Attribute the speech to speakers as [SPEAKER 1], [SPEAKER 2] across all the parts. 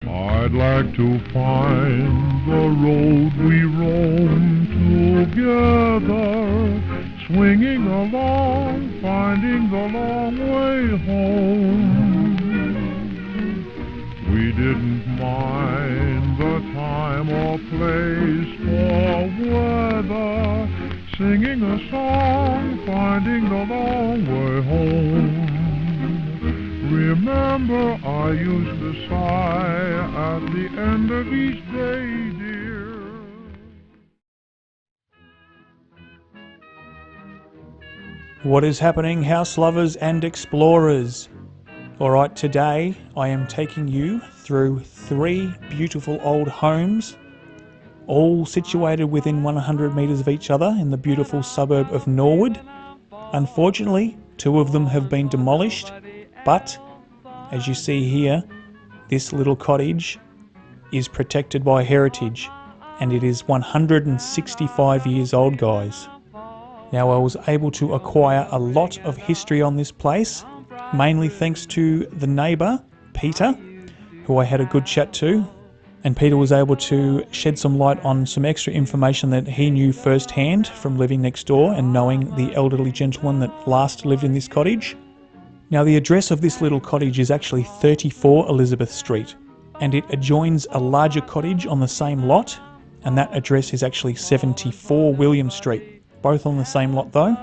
[SPEAKER 1] I'd like to find the road we roam together, swinging along, finding the long way home. We didn't mind the time or place or weather, singing a song, finding the long way home. Remember, I used to sigh at the end of each day, dear.
[SPEAKER 2] What is happening, house lovers and explorers? Alright, today I am taking you through 3 beautiful old homes, all situated within 100 metres of each other in the beautiful suburb of Norwood. Unfortunately, 2 of them have been demolished, but as you see here, this little cottage is protected by heritage, and it is 165 years old, guys. Now, I was able to acquire a lot of history on this place, mainly thanks to the neighbour, Peter, who I had a good chat to, and Peter was able to shed some light on some extra information that he knew firsthand from living next door and knowing the elderly gentleman that last lived in this cottage. Now, the address of this little cottage is actually 34 Elizabeth Street, and it adjoins a larger cottage on the same lot, and that address is actually 74 William Street, both on the same lot though.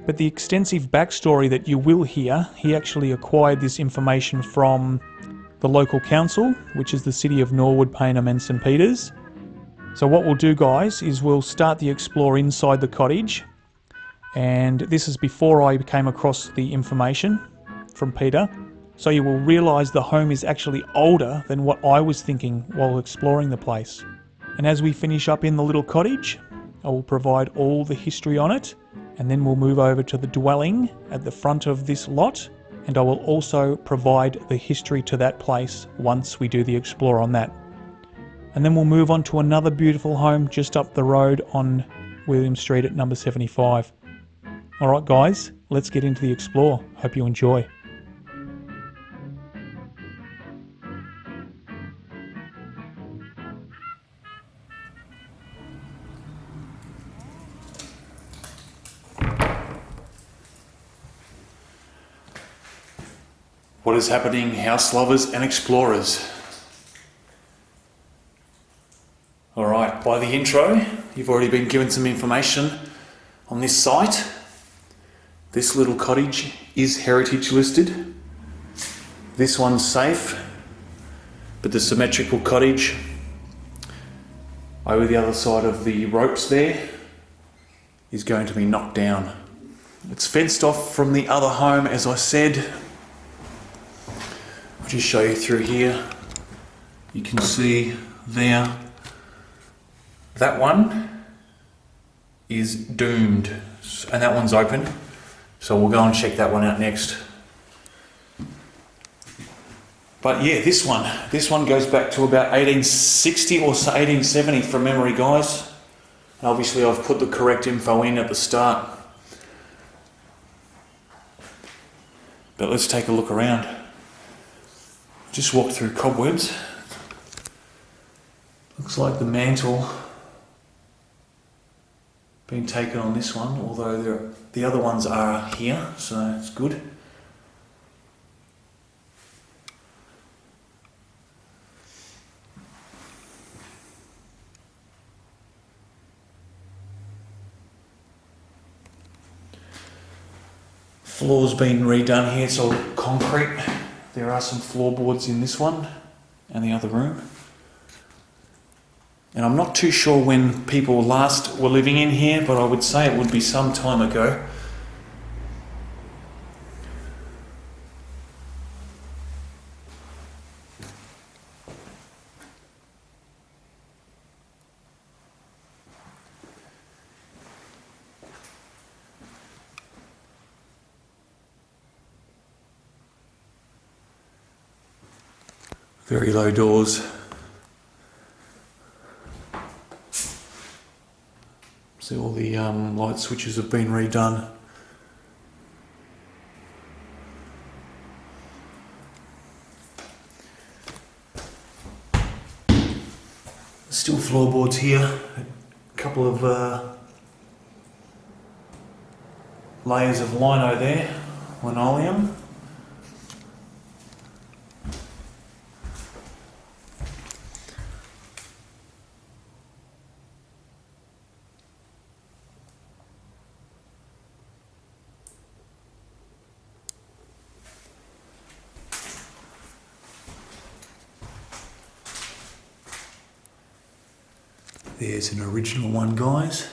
[SPEAKER 2] But the extensive backstory that you will hear, he actually acquired this information from the local council, which is the city of Norwood, Payneham and St Peters. So what we'll do, guys, is we'll start the explore inside the cottage, and this is before I came across the information from Peter, so you will realise the home is actually older than what I was thinking while exploring the place. And as we finish up in the little cottage, I will provide all the history on it, and then we'll move over to the dwelling at the front of this lot, and I will also provide the history to that place once we do the explore on that. And then we'll move on to another beautiful home just up the road on William Street at number 75. Alright guys, let's get into the explore. Hope you enjoy. What is happening, house lovers and explorers? Alright, by the intro, you've already been given some information on this site. This little cottage is heritage listed. This one's safe, but the symmetrical cottage over the other side of the ropes there is going to be knocked down. It's fenced off from the other home, as I said. I'll just show you through here. You can see there, that one is doomed, and that one's open. So we'll go and check that one out next. But yeah, this one goes back to about 1860 or 1870 from memory, guys. And obviously I've put the correct info in at the start. But let's take a look around. Just walked through cobwebs. Looks like the mantle been taken on this one, although the other ones are here, so it's good. Floor's been redone here, it's all concrete. There are some floorboards in this one and the other room. And I'm not too sure when people last were living in here, but I would say it would be some time ago. Very low doors. See, all the light switches have been redone. Still floorboards here, a couple of layers of lino there, linoleum. There's an original one, guys.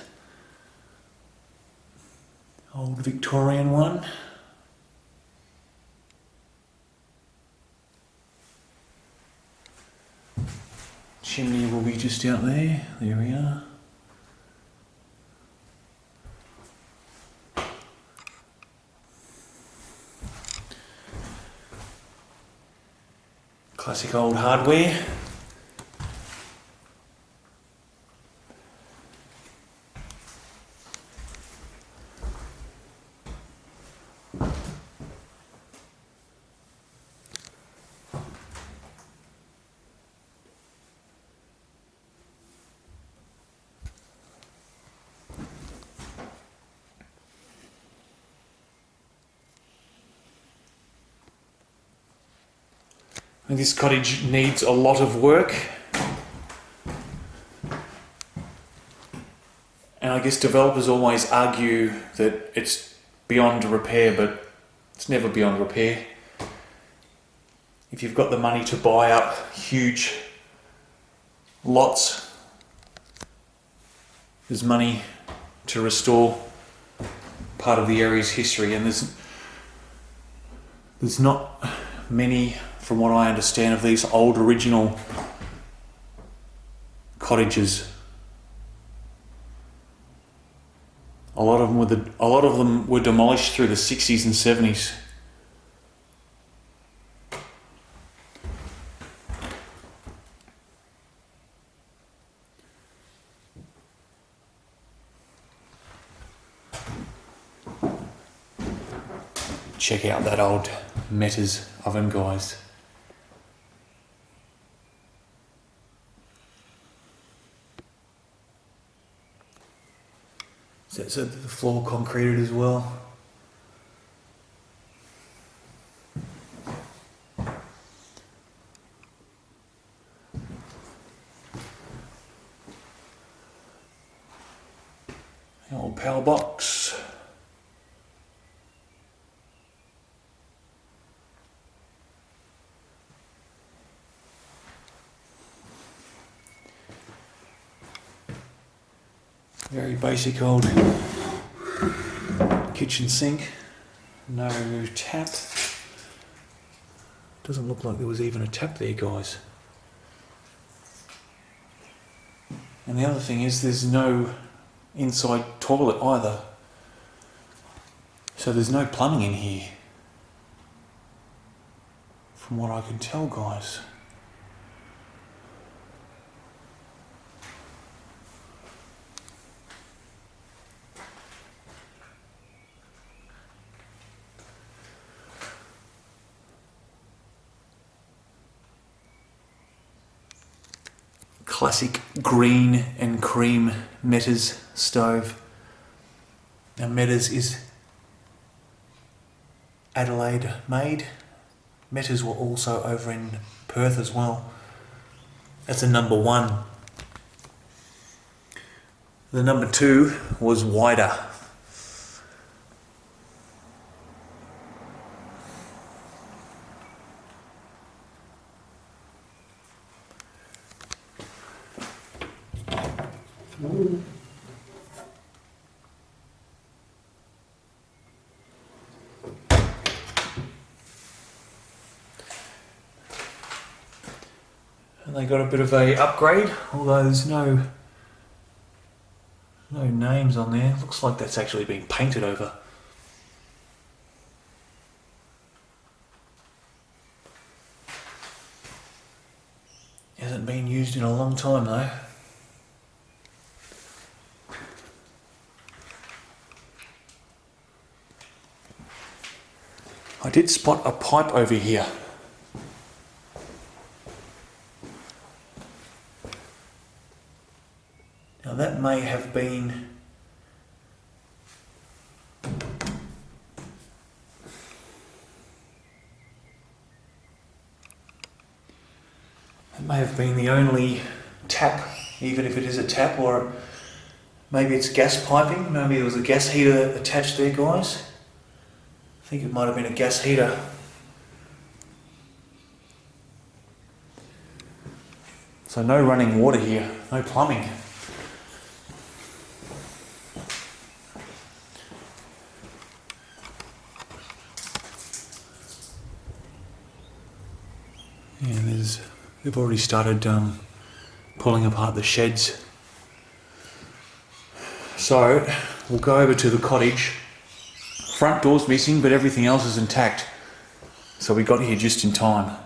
[SPEAKER 2] Old Victorian one. Chimney will be just out there. There we are. Classic old hardware. And this cottage needs a lot of work. And I guess developers always argue that it's beyond repair, but it's never beyond repair. If you've got the money to buy up huge lots, there's money to restore part of the area's history, and there's not many, from what I understand, of these old original cottages. A lot of them were demolished through the 60s and 70s. Check out that old Metters oven, guys. So the floor concreted as well. The old power box. Very basic old kitchen sink, no tap. Doesn't look like there was even a tap there, guys. And the other thing is there's no inside toilet either. So there's no plumbing in here, from what I can tell, guys. Classic green and cream Metters stove. Now Metters is Adelaide made. Metters were also over in Perth as well. That's a number 1. The number 2 was wider. And they got a bit of a upgrade, although there's no names on there. Looks like that's actually been painted over. Hasn't been used in a long time though. I did spot a pipe over here. Now that may have been the only tap, even if it is a tap, or maybe it's gas piping. Maybe there was a gas heater attached there, guys. I think it might have been a gas heater. So no running water here, no plumbing. And they've already started pulling apart the sheds. So we'll go over to the cottage. Front door's missing, but everything else is intact. So we got here just in time.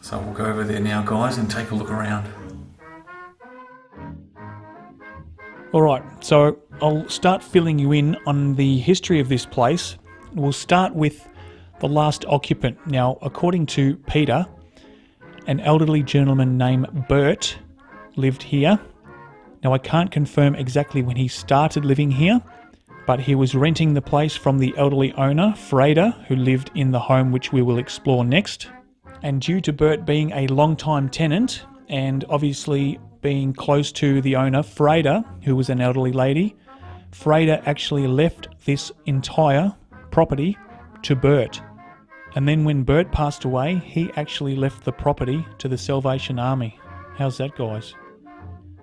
[SPEAKER 2] So we'll go over there now, guys, and take a look around. Alright, so I'll start filling you in on the history of this place. We'll start with the last occupant. Now, according to Peter, an elderly gentleman named Bert lived here. Now, I can't confirm exactly when he started living here, but he was renting the place from the elderly owner, Freda, who lived in the home which we will explore next. And due to Bert being a long-time tenant, and obviously being close to the owner, Freida, who was an elderly lady, Freida actually left this entire property to Bert. And then when Bert passed away, he actually left the property to the Salvation Army. How's that, guys?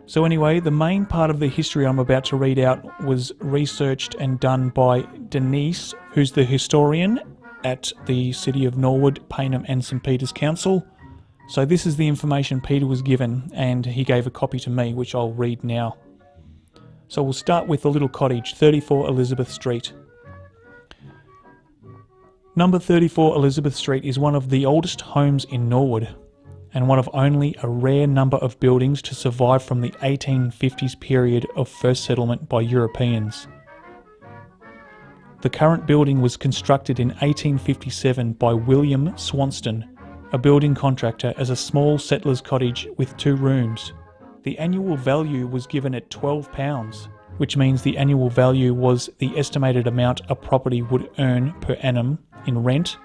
[SPEAKER 2] So anyway, the main part of the history I'm about to read out was researched and done by Denise, who's the historian at the City of Norwood, Payneham and St Peter's Council. So this is the information Peter was given, and he gave a copy to me, which I'll read now. So we'll start with the little cottage, 34 Elizabeth Street. Number 34 Elizabeth Street is one of the oldest homes in Norwood, and one of only a rare number of buildings to survive from the 1850s period of first settlement by Europeans. The current building was constructed in 1857 by William Swanston, a building contractor, as a small settler's cottage with 2 rooms. The annual value was given at £12, which means the annual value was the estimated amount a property would earn per annum in rent,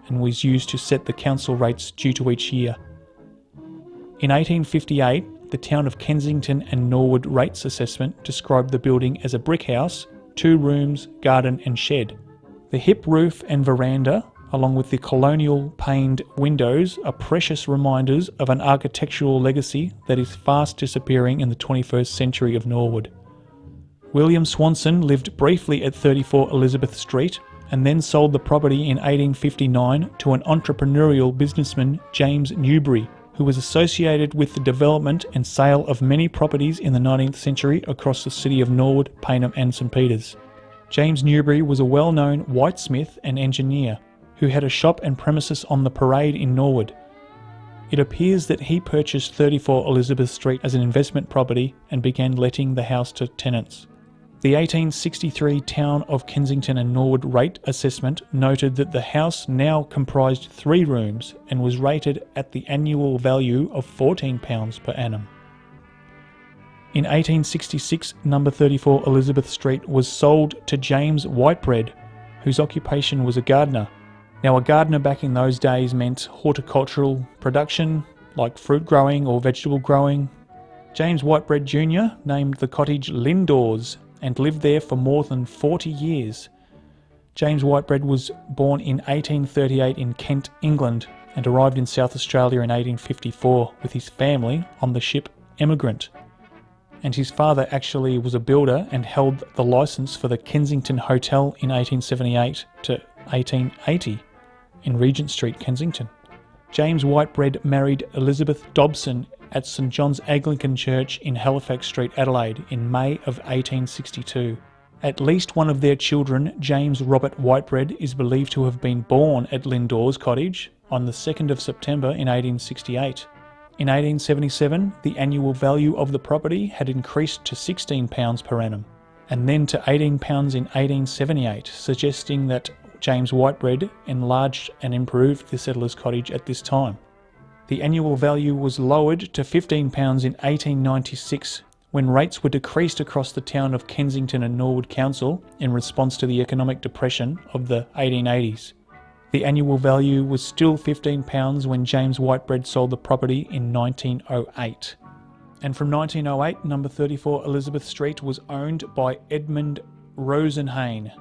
[SPEAKER 2] and was used to set the council rates due to each year. In 1858, the town of Kensington and Norwood rates assessment described the building as a brick house, 2 rooms, garden and shed. The hip roof and veranda, along with the colonial paned windows, are precious reminders of an architectural legacy that is fast disappearing in the 21st century of Norwood. William Swanson lived briefly at 34 Elizabeth Street and then sold the property in 1859 to an entrepreneurial businessman, James Newbury, who was associated with the development and sale of many properties in the 19th century across the city of Norwood, Payneham and St Peter's. James Newbury was a well-known whitesmith and engineer who had a shop and premises on the Parade in Norwood. It appears that he purchased 34 Elizabeth Street as an investment property and began letting the house to tenants. The 1863 Town of Kensington and Norwood rate assessment noted that the house now comprised 3 rooms and was rated at the annual value of £14 per annum. In 1866, number 34 Elizabeth Street was sold to James Whitebread, whose occupation was a gardener. Now, a gardener back in those days meant horticultural production, like fruit growing or vegetable growing. James Whitebread Jr. named the cottage Lindores and lived there for more than 40 years. James Whitebread was born in 1838 in Kent, England, and arrived in South Australia in 1854 with his family on the ship Emigrant. And his father actually was a builder and held the licence for the Kensington Hotel in 1878 to 1880 in Regent Street, Kensington. James Whitebread married Elizabeth Dobson at St John's Anglican Church in Halifax Street, Adelaide, in May of 1862. At least one of their children, James Robert Whitebread, is believed to have been born at Lindores Cottage on the 2nd of September in 1868. In 1877, the annual value of the property had increased to £16 per annum, and then to £18 in 1878, suggesting that James Whitebread enlarged and improved the settler's cottage at this time. The annual value was lowered to £15 in 1896 when rates were decreased across the town of Kensington and Norwood Council in response to the economic depression of the 1880s. The annual value was still £15 when James Whitebread sold the property in 1908. And from 1908, number 34 Elizabeth Street was owned by Edmund Rosenhain.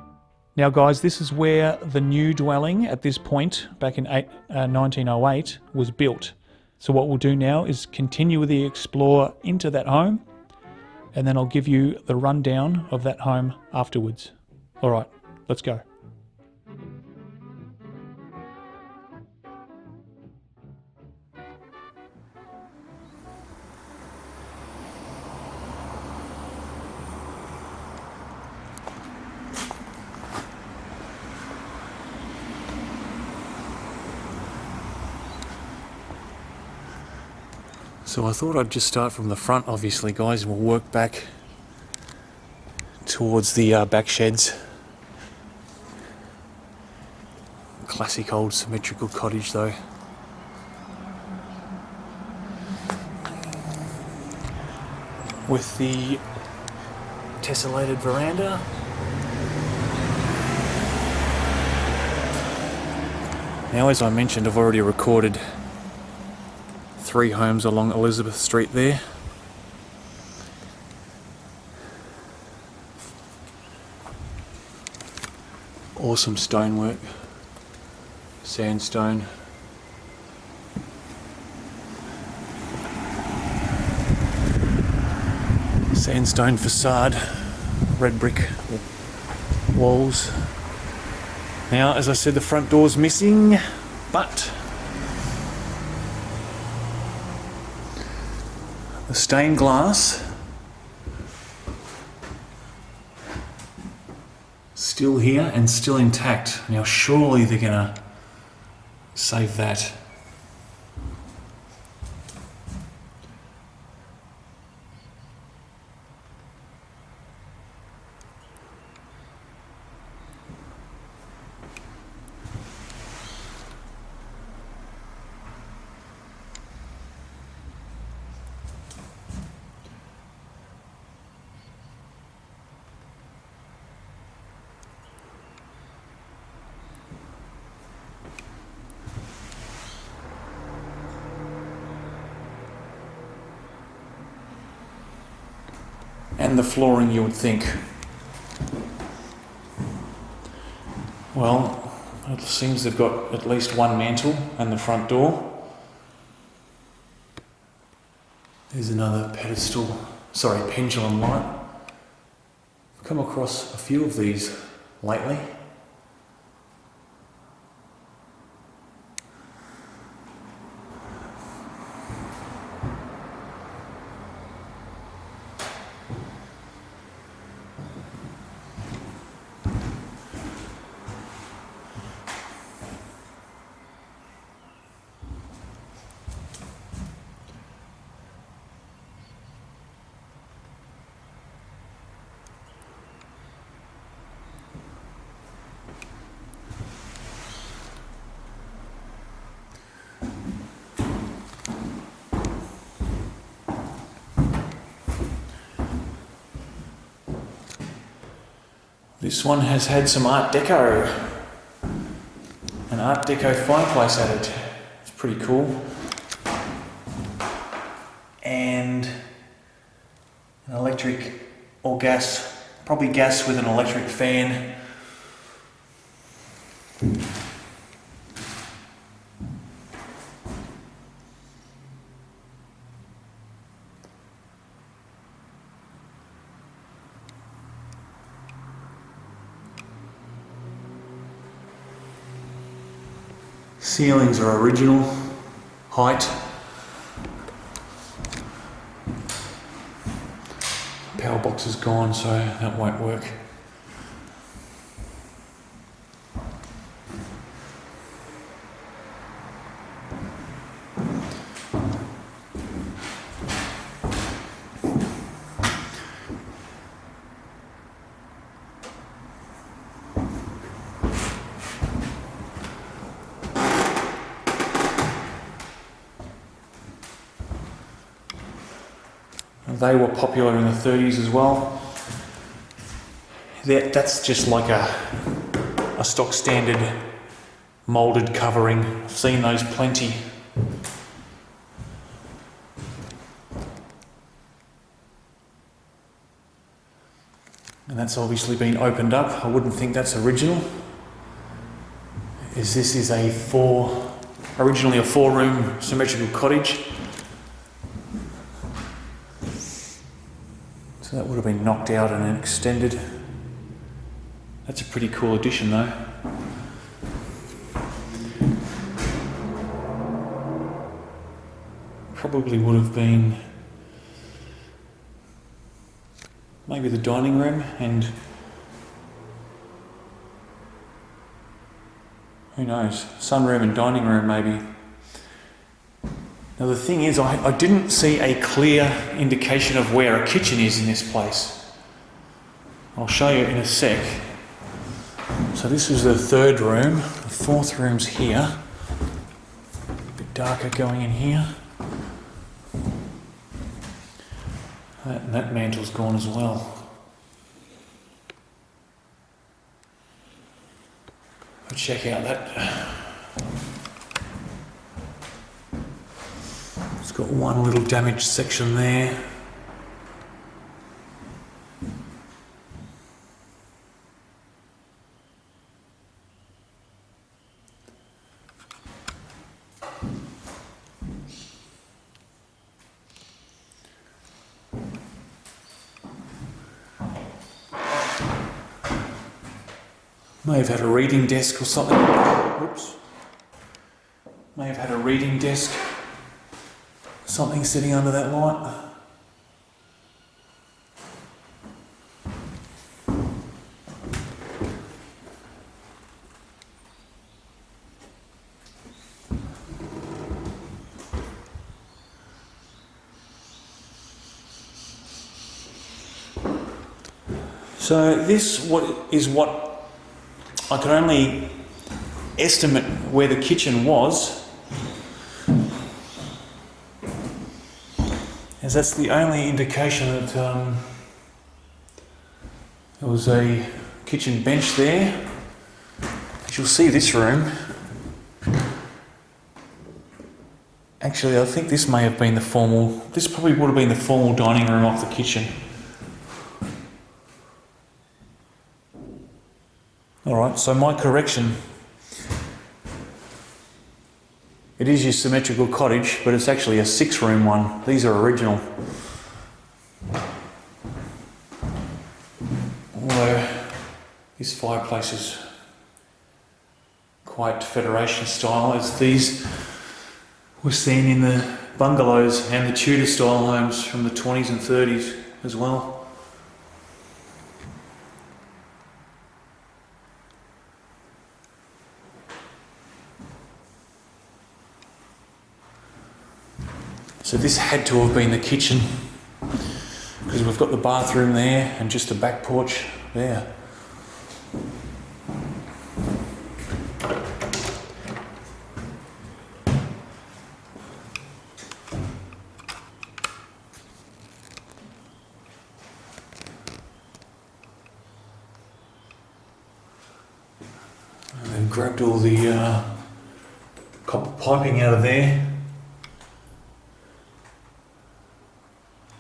[SPEAKER 2] Now guys, this is where the new dwelling at this point, back in 1908, was built. So what we'll do now is continue with the explore into that home, and then I'll give you the rundown of that home afterwards. Alright, let's go. So I thought I'd just start from the front, obviously, guys, and we'll work back towards the back sheds. Classic old symmetrical cottage, though. With the tessellated veranda. Now, as I mentioned, I've already recorded 3 homes along Elizabeth Street there. Awesome stonework, sandstone. Sandstone facade, red brick walls. Now, as I said, the front door's missing, but the stained glass still here and still intact. Now surely they're gonna save that. And the flooring, you would think. Well, it seems they've got at least one mantle and the front door. There's another pendulum light. I've come across a few of these lately. This one has had some Art Deco, an Art Deco fireplace added. It's pretty cool. And an electric or gas, probably gas with an electric fan. Ceilings are original, height. Power box is gone, so that won't work. They were popular in the 30s as well. That's just like a stock standard moulded covering. I've seen those plenty. And that's obviously been opened up. I wouldn't think that's original. This is originally a 4-room symmetrical cottage. So that would have been knocked out and extended. That's a pretty cool addition though. Probably would have been maybe the dining room and who knows, sunroom and dining room maybe. Now the thing is, I didn't see a clear indication of where a kitchen is in this place. I'll show you in a sec. So this is the 3rd room, the 4th room's here. A bit darker going in here. That mantle's gone as well. But check out that. It's got one little damaged section there. May have had a reading desk or something. Oops. May have had a reading desk. Something sitting under that light. So this is what I can only estimate where the kitchen was, as that's the only indication that there was a kitchen bench there. As you'll see, this room, actually I think this may have been this probably would have been the formal dining room off the kitchen. Alright, so my correction. It is your symmetrical cottage, but it's actually a 6-room one. These are original. Although this fireplace is quite Federation style, as these were seen in the bungalows and the Tudor style homes from the 20s and 30s as well. So this had to have been the kitchen, because we've got the bathroom there and just the back porch there. And then grabbed all the copper piping out of there.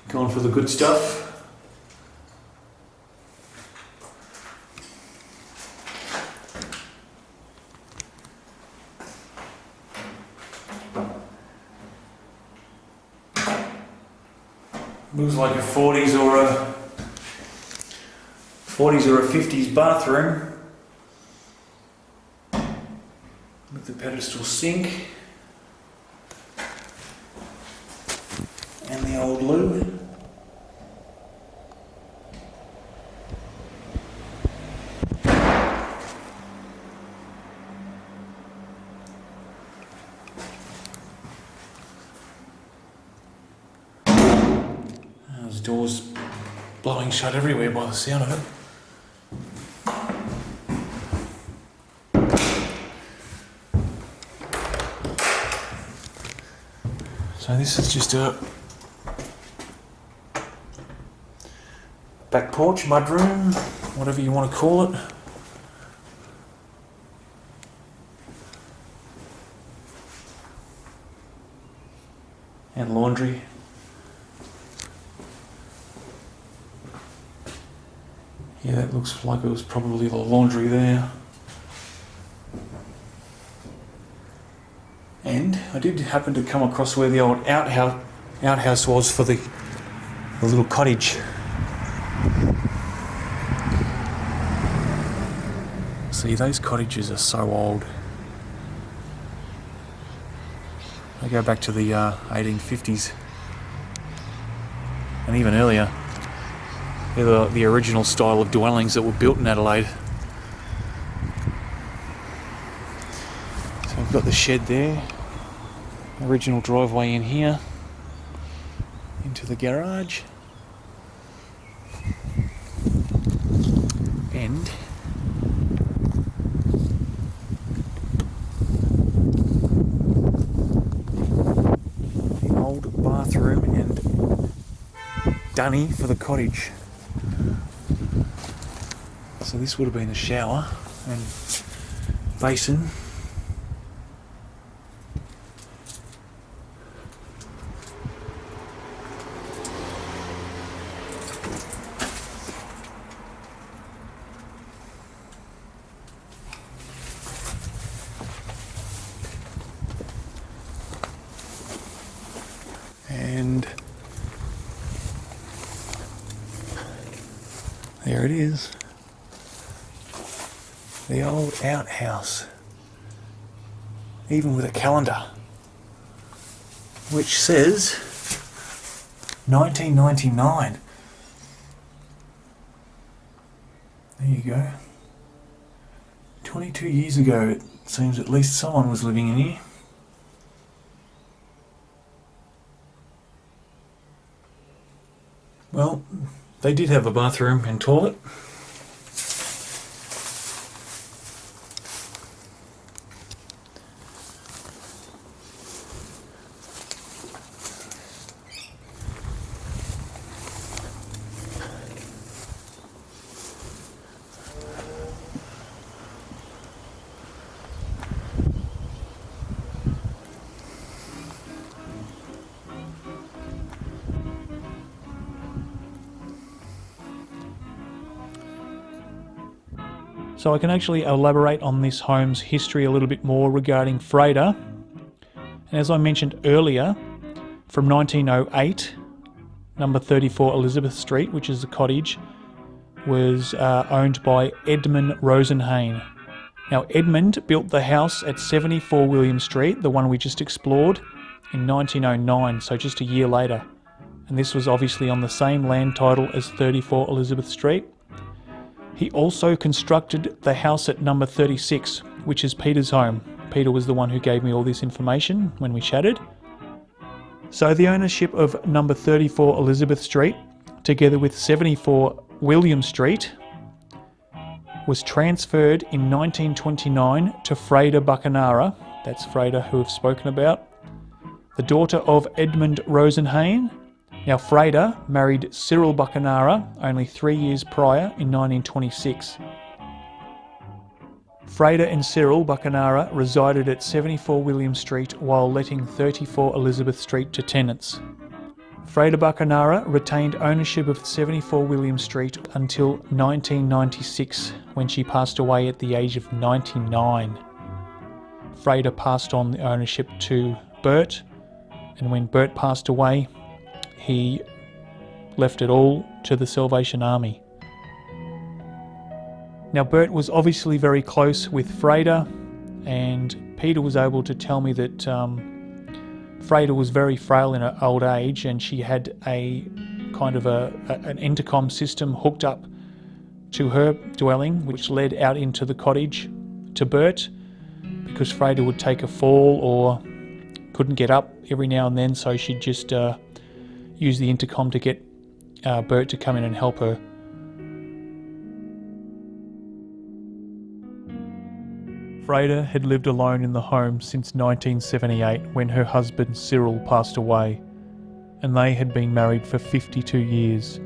[SPEAKER 2] Going for the good stuff. Looks like a 40s or a 50s bathroom with the pedestal sink and the old loo. Doors blowing shut everywhere by the sound of it. So this is just back porch, mudroom, whatever you want to call it. And laundry. Yeah, that looks like it was probably the laundry there. And I did happen to come across where the old outhouse was for the little cottage. See, those cottages are so old. They go back to the 1850s and even earlier. They're the original style of dwellings that were built in Adelaide. So we've got the shed there, original driveway in here, into the garage, and the old bathroom and dunny for the cottage. So this would have been the shower and basin. And there it is. The old outhouse, even with a calendar, which says 1999. There you go. 22 years ago, it seems at least someone was living in here. Well, they did have a bathroom and toilet. So I can actually elaborate on this home's history a little bit more regarding Freda. And as I mentioned earlier, from 1908, number 34 Elizabeth Street, which is the cottage, was owned by Edmund Rosenhain. Now Edmund built the house at 74 William Street, the one we just explored, in 1909, so just a year later. And this was obviously on the same land title as 34 Elizabeth Street. He also constructed the house at number 36, which is Peter's home. Peter was the one who gave me all this information when we chatted. So the ownership of number 34 Elizabeth Street, together with 74 William Street, was transferred in 1929 to Freida Buchanara, that's Freida who we've spoken about, the daughter of Edmund Rosenhain. Now Freida married Cyril Buchanara only 3 years prior in 1926. Freida and Cyril Buchanara resided at 74 William Street while letting 34 Elizabeth Street to tenants. Freida Buchanara retained ownership of 74 William Street until 1996, when she passed away at the age of 99. Freida passed on the ownership to Bert, and when Bert passed away, he left it all to the Salvation Army. Now Bert was obviously very close with Freida, and Peter was able to tell me that Freida was very frail in her old age, and she had a kind of an intercom system hooked up to her dwelling, which led out into the cottage to Bert, because Freida would take a fall or couldn't get up every now and then, so she'd just use the intercom to get Bert to come in and help her. Freida had lived alone in the home since 1978, when her husband Cyril passed away, and they had been married for 52 years.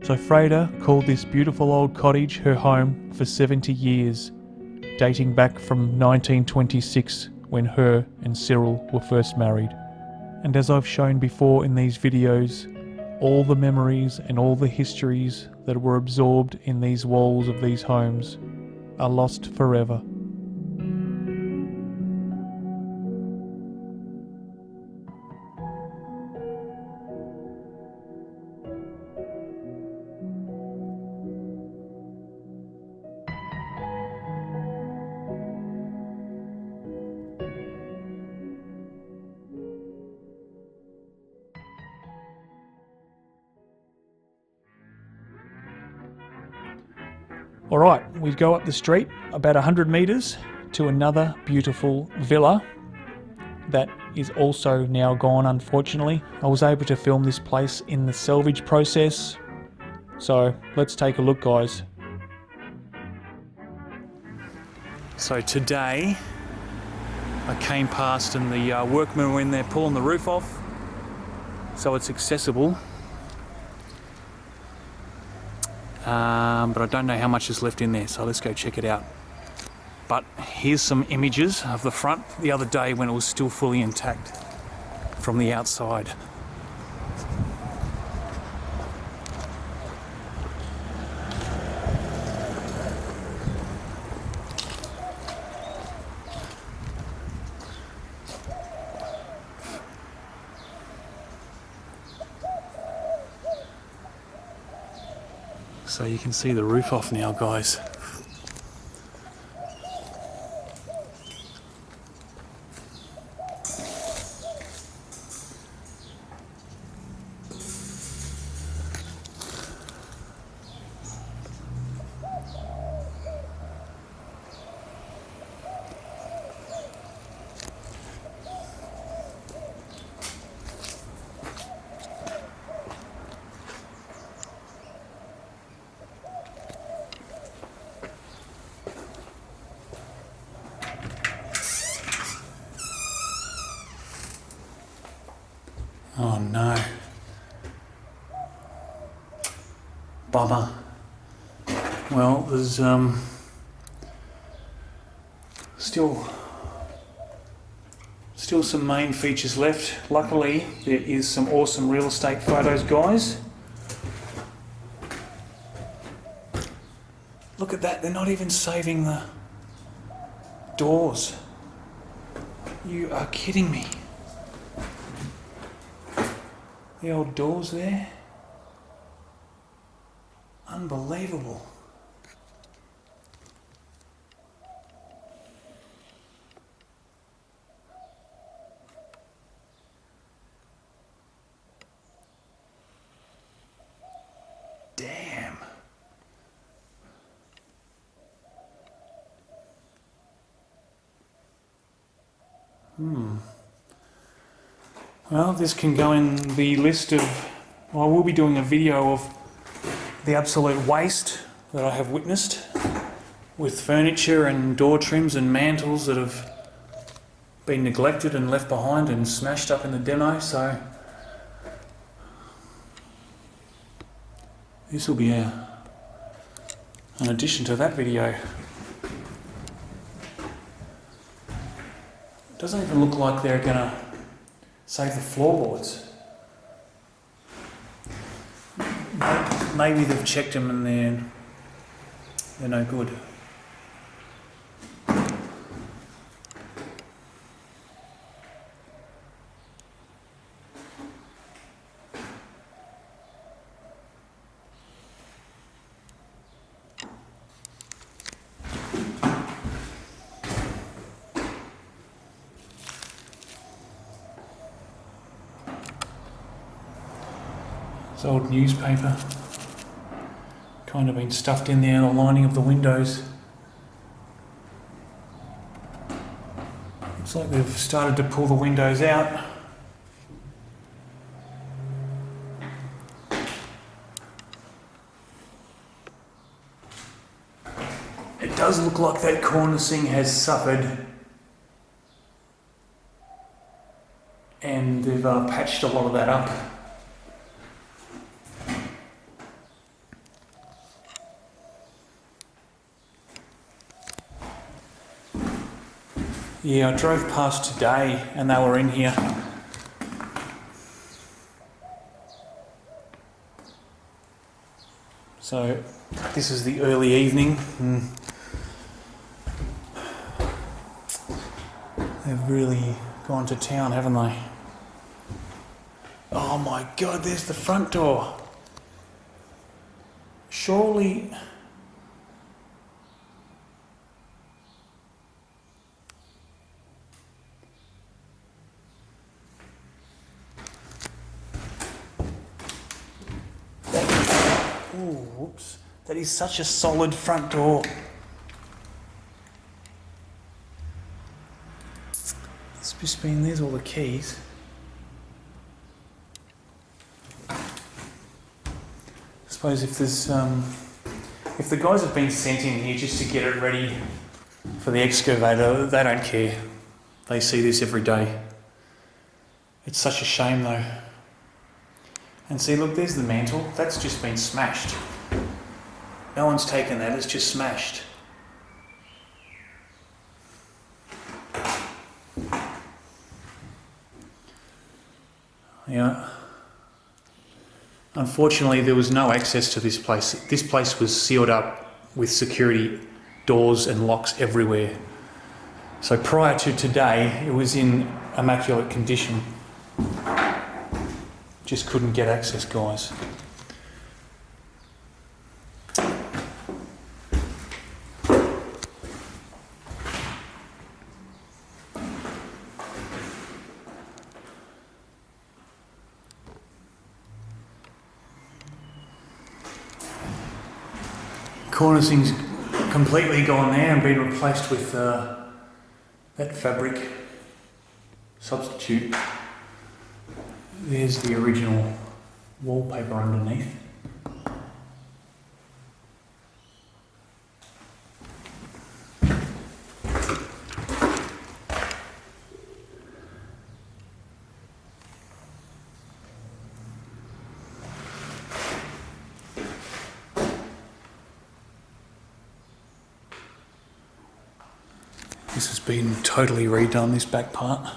[SPEAKER 2] So Freda called this beautiful old cottage her home for 70 years, dating back from 1926 when her and Cyril were first married. And as I've shown before in these videos, all the memories and all the histories that were absorbed in these walls of these homes are lost forever. Alright, we go up the street about 100 metres to another beautiful villa that is also now gone, unfortunately. I was able to film this place in the salvage process, so let's take a look, guys. So today I came past and the workmen were in there pulling the roof off, so it's accessible. But I don't know how much is left in there, so let's go check it out. But here's some images of the front the other day when it was still fully intact from the outside. So you can see the roof off now, guys. Oh no. Bummer. Well, there's still some main features left. Luckily, there is some awesome real estate photos, guys. Look at that, they're not even saving the doors. You are kidding me. The old doors there. Unbelievable. Damn. Well, this can go in the list of... Well, I will be doing a video of the absolute waste that I have witnessed with furniture and door trims and mantles that have been neglected and left behind and smashed up in the demo, so this will be an addition to that video. It doesn't even look like they're gonna save the floorboards. Maybe they've checked them and they're no good. It's old newspaper. Kind of been stuffed in there, the lining of the windows. Looks like they've started to pull the windows out. It does look like that cornicing has suffered, and they've patched a lot of that up. Yeah, I drove past today and they were in here. So this is the early evening. They've really gone to town, haven't they? Oh my God, there's the front door. Surely... Ooh, whoops. That is such a solid front door. It's just been, there's all the keys. I suppose if there's, if the guys have been sent in here just to get it ready for the excavator, they don't care. They see this every day. It's such a shame though. And see, look, there's the mantle. That's just been smashed. No one's taken that, it's just smashed. Yeah. Unfortunately, there was no access to this place. This place was sealed up with security doors and locks everywhere. So prior to today, it was in immaculate condition. Just couldn't get access, guys. Cornicing's completely gone there and been replaced with that fabric substitute. There's the original wallpaper underneath. This has been totally redone, this back part.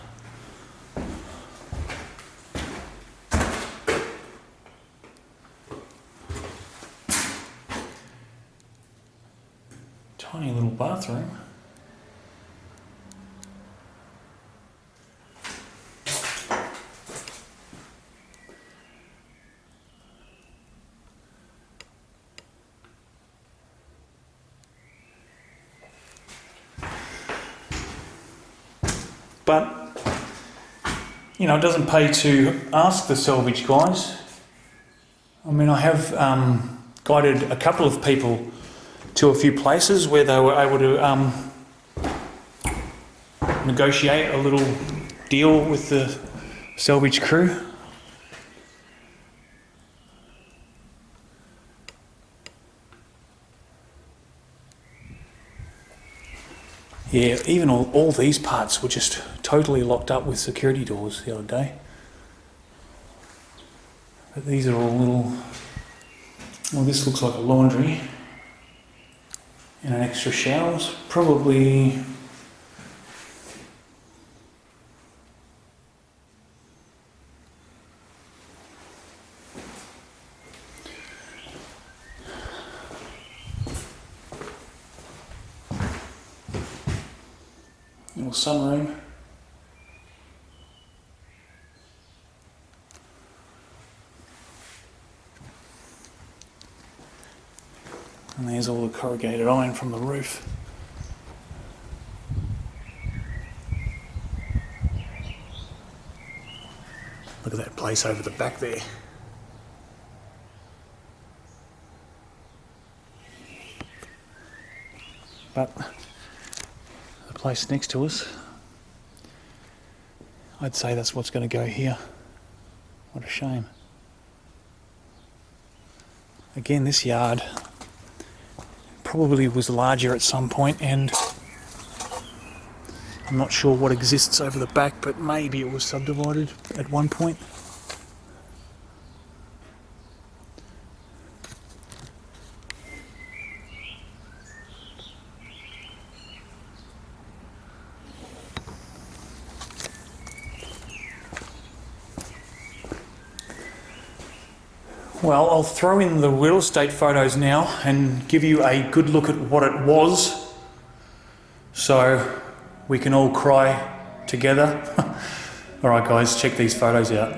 [SPEAKER 2] Tiny little bathroom. But, you know, it doesn't pay to ask the salvage guys. I mean, I have guided a couple of people to a few places where they were able to negotiate a little deal with the salvage crew. Yeah, even all these parts were just totally locked up with security doors the other day. But these are all little... Well, this looks like a laundry. And an extra showers. Probably... little sunroom. And there's all the corrugated iron from the roof. Look at that place over the back there. But the place next to us, I'd say that's what's going to go here. What a shame. Again, this yard probably was larger at some point, and I'm not sure what exists over the back, but maybe it was subdivided at one point. Well, I'll throw in the real estate photos now and give you a good look at what it was, so we can all cry together. Alright guys, check these photos out.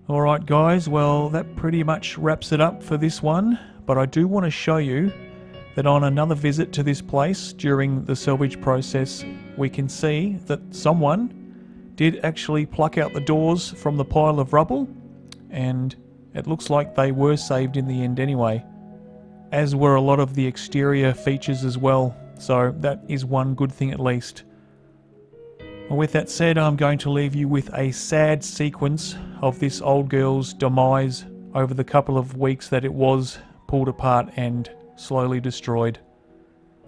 [SPEAKER 2] Alright guys, well that pretty much wraps it up for this one, but I do want to show you that on another visit to this place during the salvage process, we can see that someone did actually pluck out the doors from the pile of rubble, and it looks like they were saved in the end anyway, as were a lot of the exterior features as well, so that is one good thing at least. Well, with that said, I'm going to leave you with a sad sequence of this old girl's demise over the couple of weeks that it was pulled apart and slowly destroyed.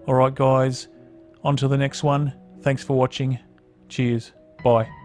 [SPEAKER 2] Alright guys, on to the next one. Thanks for watching. Cheers. Bye.